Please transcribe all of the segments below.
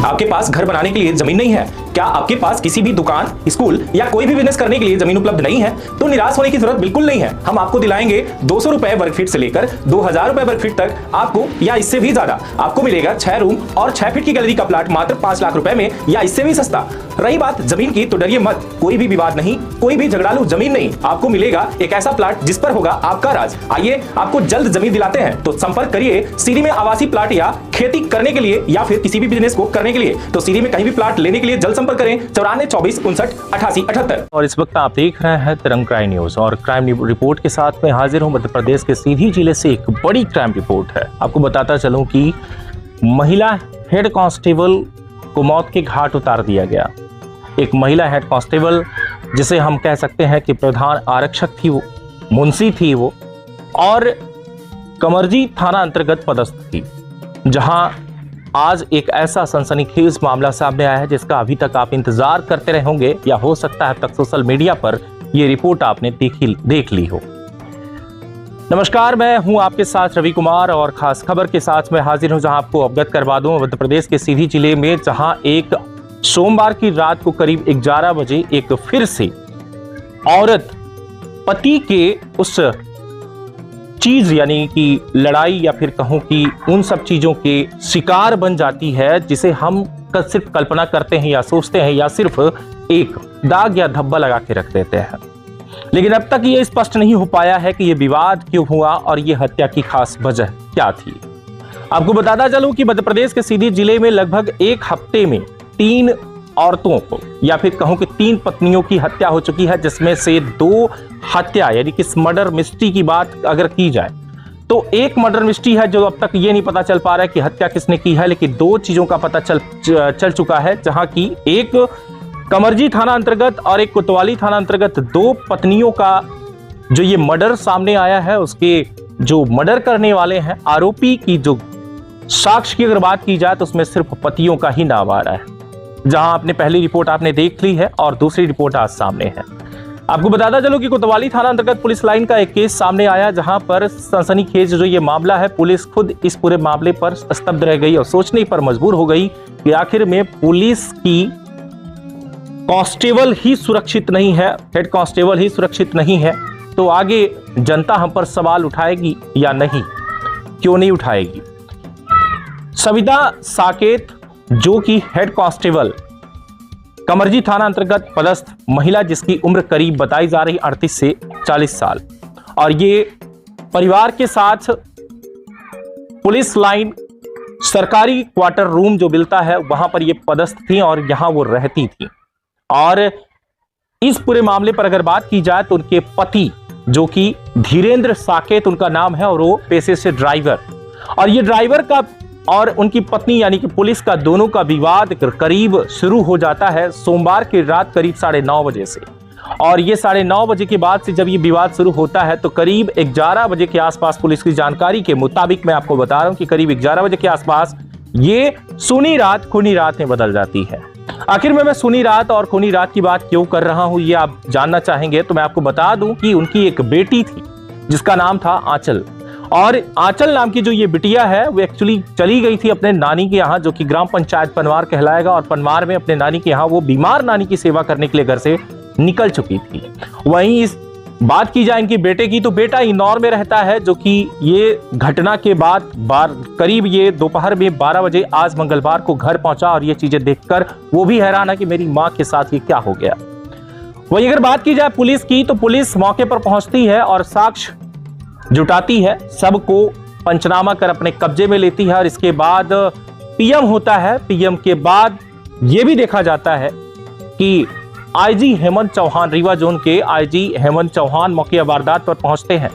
आपके पास घर बनाने के लिए जमीन नहीं है? क्या आपके पास किसी भी दुकान, स्कूल या कोई भी बिजनेस करने के लिए जमीन उपलब्ध नहीं है? तो निराश होने की जरूरत बिल्कुल नहीं है। हम आपको दिलाएंगे 200 रुपए वर्ग फीट से लेकर 2000 रुपए वर्ग फीट तक आपको, या इससे भी ज्यादा आपको मिलेगा 6 रूम और 6 फीट की गैलरी का प्लाट मात्र 5 लाख रुपए में, या इससे भी सस्ता। रही बात जमीन की, तो डरिए मत, कोई भी विवाद नहीं, कोई भी झगड़ालू जमीन नहीं। आपको मिलेगा एक ऐसा प्लाट जिस पर होगा आपका राज। आइए आपको जल्द जमीन दिलाते हैं। तो संपर्क करिए सीरी में आवासीय प्लाट या खेती करने के लिए या फिर किसी भी बिजनेस को करने के लिए। तो सीरी में कहीं भी प्लाट लेने के लिए जल्द संपर्क करें 94 24 59 88 78। और इस वक्त आप देख रहे हैं तिरंगा क्राइम न्यूज, और क्राइम रिपोर्ट के साथ में हाजिर हूं। मध्य प्रदेश के सीधी जिले से एक बड़ी क्राइम रिपोर्ट है। आपको बताता चलूं कि महिला हेड कांस्टेबल को मौत के घाट उतार दिया गया। एक महिला हेड कांस्टेबल, जिसे हम कह सकते हैं कि प्रधान आरक्षक थी, वो मुंशी थी वो, और कमरजी थाना अंतर्गत पदस्थ थी, जहां आज एक ऐसा सनसनीखेज मामला सामने आया है जिसका अभी तक आप इंतजार करते रहे होंगे, या हो सकता है अब तक सोशल मीडिया पर यह रिपोर्ट आपने देख ली हो। नमस्कार, मैं हूं आपके साथ रवि कुमार, और खास खबर के साथ मैं हाजिर हूं, जहां आपको अवगत करवा दूं मध्य प्रदेश के सीधी जिले में, जहां एक सोमवार की रात को करीब 11 बजे एक फिर से औरत पति के उस चीज यानी कि लड़ाई या फिर कहूं कि उन सब चीजों के शिकार बन जाती है, जिसे हम सिर्फ कल्पना करते हैं या सोचते हैं, या सिर्फ एक दाग या धब्बा लगा के रख देते हैं। लेकिन अब तक ये स्पष्ट नहीं हो पाया है कि ये विवाद क्यों हुआ और ये हत्या की खास वजह क्या थी। आपको बताता चलूं कि मध्य प्रदेश के सीधी जिले में लगभग एक हफ्ते में 3 औरतों को, या फिर कहूं कि 3 पत्नियों की हत्या हो चुकी है, जिसमें से 2 हत्या यानी कि मर्डर मिस्ट्री की बात अगर की जाए तो एक मर्डर मिस्ट्री है जो अब तक ये नहीं पता चल पा रहा है कि हत्या किसने की है, लेकिन 2 चीजों का पता चल चुका है, जहां की एक कमरजी थाना अंतर्गत और एक कोतवाली थाना अंतर्गत 2 पत्नियों का जो ये मर्डर सामने आया है। उसके जो मर्डर करने वाले हैं, आरोपी की जो साक्ष्य की अगर बात की जाए तो उसमें सिर्फ पतियों का ही नाम आ रहा है, जहां आपने पहली रिपोर्ट आपने देख ली है और दूसरी रिपोर्ट आज सामने है। आपको बताता चलो कि कोतवाली थाना अंतर्गत पुलिस लाइन का एक केस सामने आया, जहां पर सनसनीखेज जो ये मामला है, पुलिस खुद इस पूरे मामले पर स्तब्ध रह गई और सोचने पर मजबूर हो गई कि आखिर में पुलिस की कांस्टेबल ही सुरक्षित नहीं है, हेड कांस्टेबल ही सुरक्षित नहीं है, तो आगे जनता हम पर सवाल उठाएगी या नहीं, क्यों नहीं उठाएगी। सविता साकेत, जो कि हेड कांस्टेबल कमरजी थाना अंतर्गत पदस्थ महिला, जिसकी उम्र करीब बताई जा रही 38 से 40 साल, और ये परिवार के साथ पुलिस लाइन सरकारी क्वार्टर रूम जो मिलता है वहां पर ये पदस्थ थी और यहां वो रहती थी। और इस पूरे मामले पर अगर बात की जाए तो उनके पति, जो कि धीरेन्द्र साकेत उनका नाम है, और वो पेशे से ड्राइवर, और ये ड्राइवर का और उनकी पत्नी यानी कि पुलिस का दोनों का विवाद करीब शुरू हो जाता है सोमवार की रात करीब 9:30 बजे से। और ये 9:30 बजे के बाद से जब ये विवाद शुरू होता है तो करीब 11 बजे के आसपास, पुलिस की जानकारी के मुताबिक मैं आपको बता रहा हूं कि करीब 11 बजे के आसपास ये सुनी रात खूनी रात में बदल जाती है। आखिर में मैं सुनी रात और खूनी रात की बात क्यों कर रहा हूं, ये आप जानना चाहेंगे तो मैं आपको बता दूं कि उनकी एक बेटी थी जिसका नाम था आंचल, और आंचल नाम की जो ये बिटिया है वो एक्चुअली चली गई थी अपने नानी के यहाँ, जो कि ग्राम पंचायत पनवार कहलाएगा, और पनवार में अपने नानी के यहाँ वो बीमार नानी की सेवा करने के लिए घर से निकल चुकी थी। वहीं इस बात की जाए इनके बेटे की, तो बेटा इंदौर में रहता है, जो कि ये घटना के बाद करीब ये दोपहर में 12 बजे आज मंगलवार को घर पहुंचा, और ये चीजें देखकर वो भी हैरान है कि मेरी माँ के साथ ये क्या हो गया। वहीं अगर बात की जाए पुलिस की, तो पुलिस मौके पर पहुंचती है और साक्ष्य जुटाती है, सबको पंचनामा कर अपने कब्जे में लेती है, और इसके बाद पीएम होता है। पीएम के बाद यह भी देखा जाता है कि आईजी हेमंत चौहान, रीवा जोन के आईजी हेमंत चौहान मौके वारदात पर पहुंचते हैं।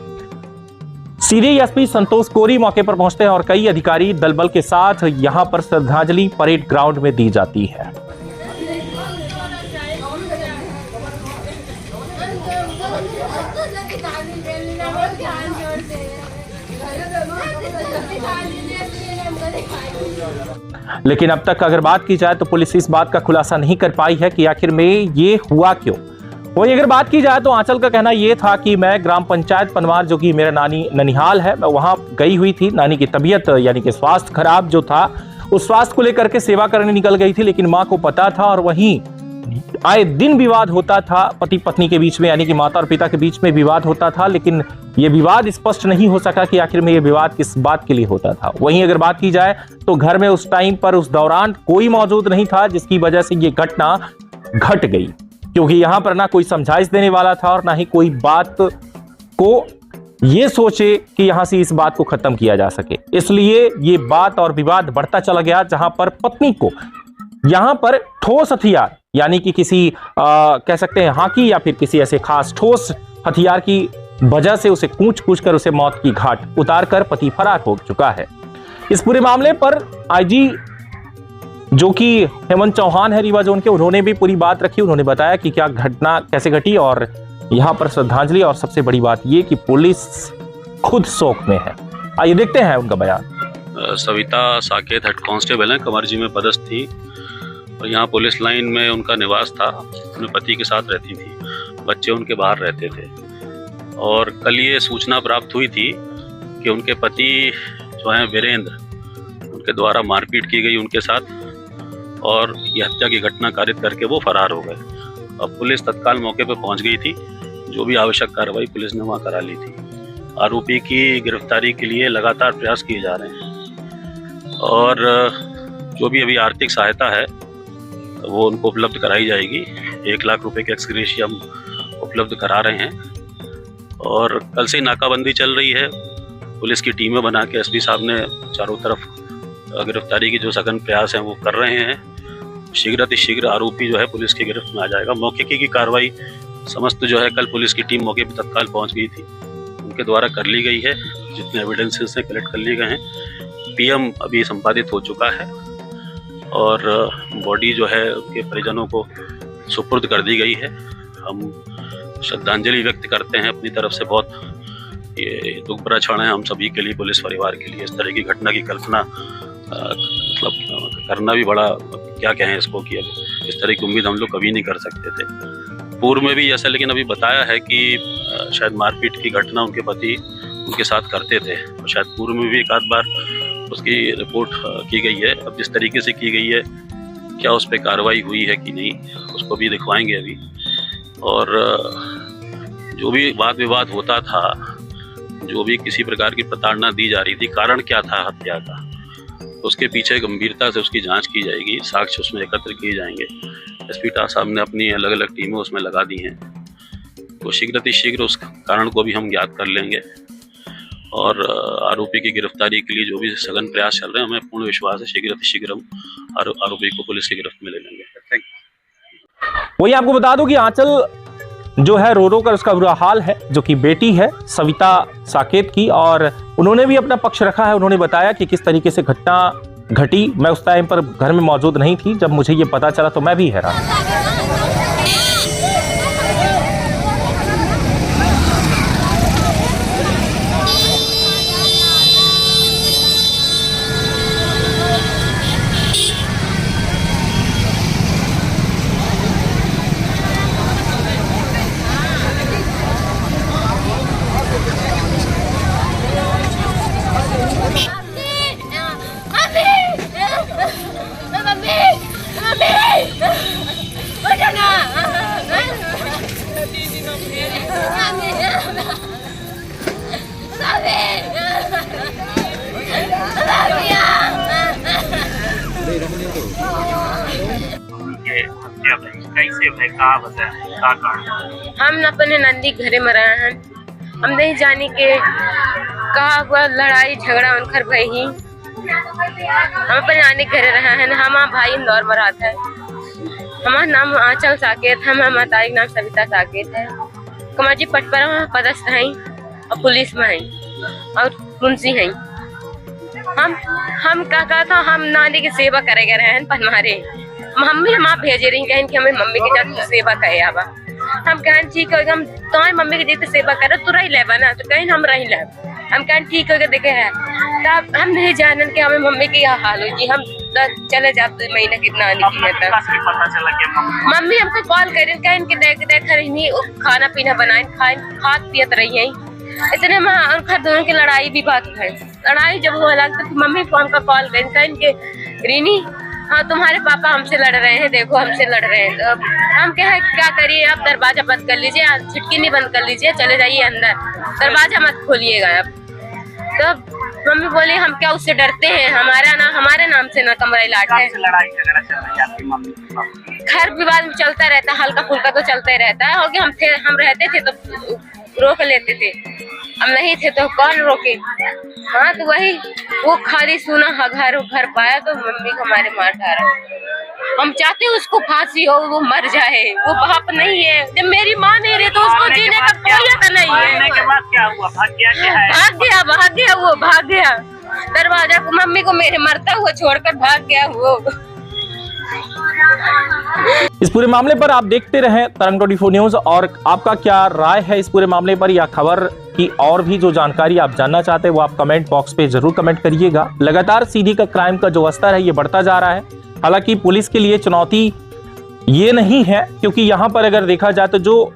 सीधी एसपी संतोष कोरी मौके पर पहुंचते हैं और कई अधिकारी दलबल के साथ यहां पर श्रद्धांजलि परेड ग्राउंड में दी जाती है। लेकिन अब तक अगर बात की जाए तो पुलिस इस बात का खुलासा नहीं कर पाई है कि आखिर में ये हुआ क्यों। वही अगर बात की जाए तो आंचल का कहना यह था कि मैं ग्राम पंचायत पनवार, जो कि मेरा नानी ननिहाल है, मैं वहां गई हुई थी। नानी की तबीयत यानी कि स्वास्थ्य खराब जो था, उस स्वास्थ्य को लेकर के सेवा करने निकल गई थी, लेकिन मां को पता था और वहीं आए दिन विवाद होता था पति पत्नी के बीच में, यानी कि माता और पिता के बीच में विवाद होता था। लेकिन यह विवाद स्पष्ट नहीं हो सका कि आखिर में यह विवाद किस बात के लिए होता था। वहीं अगर बात की जाए तो घर में उस टाइम पर, उस दौरान कोई मौजूद नहीं था, जिसकी वजह से यह घटना घट गई, क्योंकि यहां पर ना कोई समझाइश देने वाला था और ना ही कोई बात को ये सोचे कि यहां से इस बात को खत्म किया जा सके। इसलिए ये बात और विवाद बढ़ता चला गया, जहां पर पत्नी को यहां पर ठोस हथियार, यानी कि किसी कह सकते हैं हाकी या फिर किसी ऐसे खास ठोस हथियार की वजह से उसे कूच कर उसे मौत की घाट उतारकर पति फरार हो चुका है। इस पूरे मामले पर आईजी जो कि हेमंत चौहान है रीवा जोन के, उन्होंने भी पूरी बात रखी। उन्होंने बताया कि क्या घटना कैसे घटी और यहां पर श्रद्धांजलि, और सबसे बड़ी बात यह कि पुलिस खुद शोक में है। आइए देखते हैं उनका बयान। सविता साकेत हेड कांस्टेबल हैं, कमरजी में पदस्थ थी और यहाँ पुलिस लाइन में उनका निवास था। अपने पति के साथ रहती थी, बच्चे उनके बाहर रहते थे। और कल ये सूचना प्राप्त हुई थी कि उनके पति जो हैं वीरेंद्र, उनके द्वारा मारपीट की गई उनके साथ और ये हत्या की घटना कारित करके वो फरार हो गए। अब पुलिस तत्काल मौके पर पहुंच गई थी, जो भी आवश्यक कार्रवाई पुलिस ने वहाँ करा ली थी। आरोपी की गिरफ्तारी के लिए लगातार प्रयास किए जा रहे हैं और जो भी अभी आर्थिक सहायता है वो उनको उपलब्ध कराई जाएगी। 1 लाख रुपए के एक्सग्रेशिया हम उपलब्ध करा रहे हैं और कल से नाकाबंदी चल रही है। पुलिस की टीमें बना के एसपी साहब ने चारों तरफ गिरफ्तारी की जो सघन प्रयास हैं वो कर रहे हैं। शीघ्र आरोपी जो है पुलिस की गिरफ्त में आ जाएगा। मौके की कार्रवाई समस्त जो है कल पुलिस की टीम मौके पर तत्काल पहुंच गई थी, उनके द्वारा कर ली गई है। जितने एविडेंसेस हैं कलेक्ट कर लिए गए हैं। पीएम अभी संपादित हो चुका है और बॉडी जो है उनके परिजनों को सुपुर्द कर दी गई है। हम श्रद्धांजलि व्यक्त करते हैं अपनी तरफ से। बहुत ये दुख भरा क्षण है हम सभी के लिए, पुलिस परिवार के लिए। इस तरह की घटना की कल्पना मतलब करना भी बड़ा, क्या कहें इसको, कि अब इस तरह की उम्मीद हम लोग कभी नहीं कर सकते थे। पूर्व में भी ऐसा, लेकिन अभी बताया है कि शायद मारपीट की घटना उनके पति उनके साथ करते थे और शायद पूर्व में भी एक आध बार उसकी रिपोर्ट की गई है। अब जिस तरीके से की गई है, क्या उस पर कार्रवाई हुई है कि नहीं, उसको भी दिखवाएंगे अभी। और जो भी वाद विवाद होता था, जो भी किसी प्रकार की प्रताड़ना दी जा रही थी, कारण क्या था हत्या का, उसके पीछे गंभीरता से उसकी जांच की जाएगी। साक्ष्य उसमें एकत्र किए जाएंगे। एसपी साहब ने अपनी अलग अलग टीमें उसमें लगा दी हैं, तो शीघ्र उस कारण को भी हम ज्ञात कर लेंगे और आरोपी की गिरफ्तारी के लिए जो भी सघन प्रयास चल रहे हैं, हमें पूर्ण विश्वास है शीघ्र हम आरोपी को पुलिस की गिरफ्त में ले लेंगे। Thank you. वही आपको बता दूं कि आंचल जो है रो कर उसका बुरा हाल है, जो कि बेटी है सविता साकेत की, और उन्होंने भी अपना पक्ष रखा है। उन्होंने बताया कि किस तरीके से घटना घटी। मैं उस टाइम पर घर में मौजूद नहीं थी, जब मुझे ये पता चला तो मैं भी हैरान। हम अपने नंदी घरे में रहे हैं। हम नहीं जानी के कहा हुआ लड़ाई झगड़ा उनकर भाई ही। हम अपने नानी घरे रहे हैं। हमारा भाई इंदौर में रहता है। हमारा नाम आंचल साकेत है। हमारे ताई नाम सविता साकेत है। कमरजी पटपरा में पदस्थ हैं और पुलिस में हैं और मुंशी हैं। हम का था, हम नानी की सेवा करेंगे रहे हैं। पर हमारे मम्मी हम भेजे रही कहें कि हमें मम्मी के साथ सेवा करे आवा। हम कहें ठीक है, हम तुम्हारी मम्मी की जितनी सेवा करो तू रही ले बना, तो कहीं हम रही ले, हम कहें ठीक है देखे है। तब हम नहीं जानन कि हमें मम्मी की यह हाल हो जी, हम चले जाते महीना कितना आने की है। पता चला कि मम्मी हमको कॉल करें कहीं इनके देख रही नहीं, खाना पीना बनाए खात पियत रही है, इतने में उनका दोनों की लड़ाई भी बात है। लड़ाई जब वो लगता तो मम्मी फोन का कॉल करें कहीं इनके रीनी, हाँ तुम्हारे पापा हमसे लड़ रहे हैं, देखो हमसे लड़ रहे हैं। तो हम कहे क्या करिए, आप दरवाजा बंद कर लीजिए, खिड़की नहीं बंद कर लीजिए, चले जाइए अंदर, दरवाजा मत खोलिएगा अब। तो मम्मी बोली हम क्या उससे डरते हैं, हमारे नाम से ना कमरा लाट है। लड़ाई झगड़ा चल रही है आपकी मम्मी? घर विवाद में चलता रहता है, हल्का फुल्का तो चलता ही रहता है। हो गया हम रहते थे तो रोक लेते थे, हम नहीं थे तो कौन रोके। हाँ तो वही वो खाली सुना घर पाया तो मम्मी को हमारे मार डाला। हम चाहते हैं उसको फांसी हो, वो मर जाए, वो बाप नहीं है। जब मेरी माँ नहीं रही तो उसको जीने का कोई हक नहीं है। मरने के बाद क्या हुआ? भाग गया वो भाग गया दरवाजा को, मम्मी को मेरे मरता हुआ छोड़कर भाग गया वो। इस पूरे मामले पर आप देखते रहें तरंग 24 न्यूज, और आपका क्या राय है इस पूरे मामले पर या खबर की और भी जो जानकारी आप जानना चाहते हैं वो आप कमेंट बॉक्स पे जरूर कमेंट करिएगा। लगातार सीधी का क्राइम का जो स्तर है ये बढ़ता जा रहा है। हालांकि पुलिस के लिए चुनौती ये नहीं है, क्योंकि यहां पर अगर देखा जाए तो जो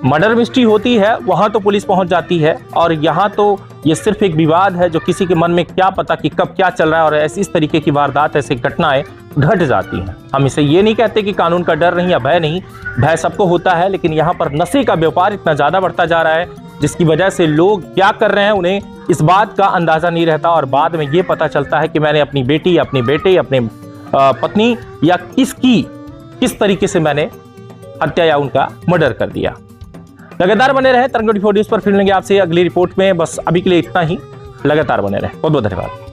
मर्डर मिस्ट्री होती है वहां तो पुलिस पहुंच जाती है, और यहां तो ये सिर्फ एक विवाद है जो किसी के मन में क्या पता कि कब क्या चल रहा है, और ऐसी इस तरीके की वारदात, ऐसी घटनाएं घट जाती हैं। हम इसे ये नहीं कहते कि कानून का डर नहीं या भय नहीं, भय सबको होता है, लेकिन यहाँ पर नशे का व्यापार इतना ज्यादा बढ़ता जा रहा है जिसकी वजह से लोग क्या कर रहे हैं उन्हें इस बात का अंदाजा नहीं रहता, और बाद में ये पता चलता है कि मैंने अपनी बेटी, अपने बेटे, अपने पत्नी या किस तरीके से मैंने हत्या या उनका मर्डर कर दिया। लगातार बने रहे तरंग 24 न्यूज पर, फिर मिलेंगे आपसे अगली रिपोर्ट में। बस अभी के लिए इतना ही, लगातार बने रहे। बहुत बहुत धन्यवाद।